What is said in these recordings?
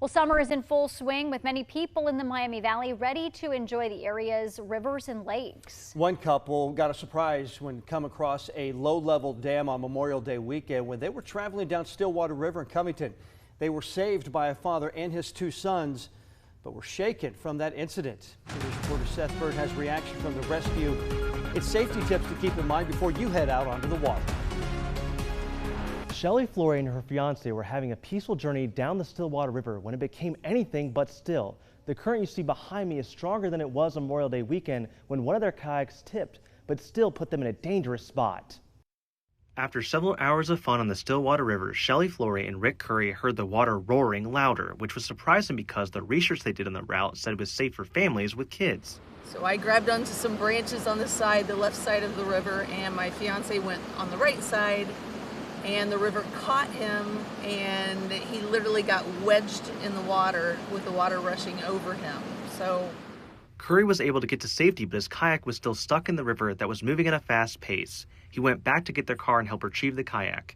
Well, summer is in full swing with many people in the Miami Valley ready to enjoy the area's rivers and lakes. One couple got a surprise when come across a low-level dam on Memorial Day weekend when they were traveling down Stillwater River in Covington. They were saved by a father and his two sons, but were shaken from that incident. News reporter Seth Bird has reaction from the rescue. It's safety tips to keep in mind before you head out onto the water. SHELLY, FLORY, and her fiance were having a peaceful journey down the Stillwater River when it became anything but still. The current you see behind me is stronger than it was on Memorial Day weekend when one of their kayaks tipped, but still put them in a dangerous spot. After several hours of fun on the Stillwater River, SHELLY, FLORY, and Rick Curry heard the water roaring louder, which was surprising because the research they did on the route said it was safe for families with kids. So I grabbed onto some branches on the side, the left side of the river, and my fiance went on the right side. And the river caught him, and he literally got wedged in the water with the water rushing over him. So Curry was able to get to safety, but his kayak was still stuck in the river that was moving at a fast pace. He went back to get their car and help retrieve the kayak.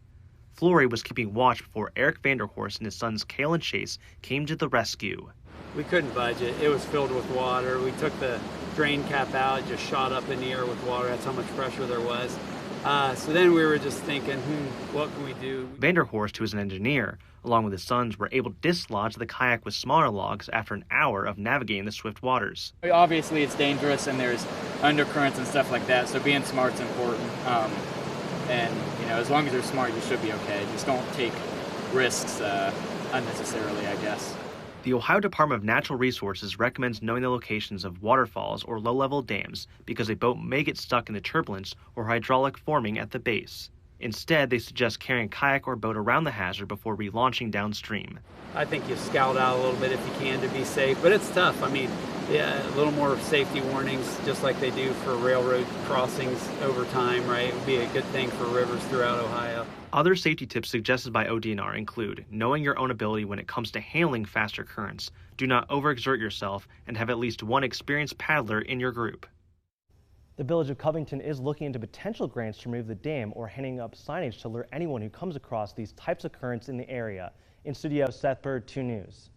FLORY was keeping watch before Eric VANDERHORST and his sons CAEL and Chase came to the rescue. We couldn't budge it. It was filled with water. We took the drain cap out, it just shot up in the air with water. That's how much pressure there was. So then we were just thinking, what can we do? VANDERHORST, who is an engineer, along with his sons, were able to dislodge the kayak with smaller logs after an hour of navigating the swift waters. Obviously, it's dangerous and there's undercurrents and stuff like that, so being smart's important. And, as long as you're smart, you should be okay. Just don't take risks unnecessarily, I guess. The Ohio Department of Natural Resources recommends knowing the locations of waterfalls or low-level dams because a boat may get stuck in the turbulence or hydraulic forming at the base. Instead, they suggest carrying a kayak or boat around the hazard before relaunching downstream. I think you scout out a little bit if you can to be safe, but it's tough. A little more safety warnings, just like they do for railroad crossings over time, right? It would be a good thing for rivers throughout Ohio. Other safety tips suggested by ODNR include knowing your own ability when it comes to handling faster currents, do not overexert yourself, and have at least one experienced paddler in your group. The village of Covington is looking into potential grants to remove the dam or handing up signage to alert anyone who comes across these types of currents in the area. In studio, Seth Bird, 2 News.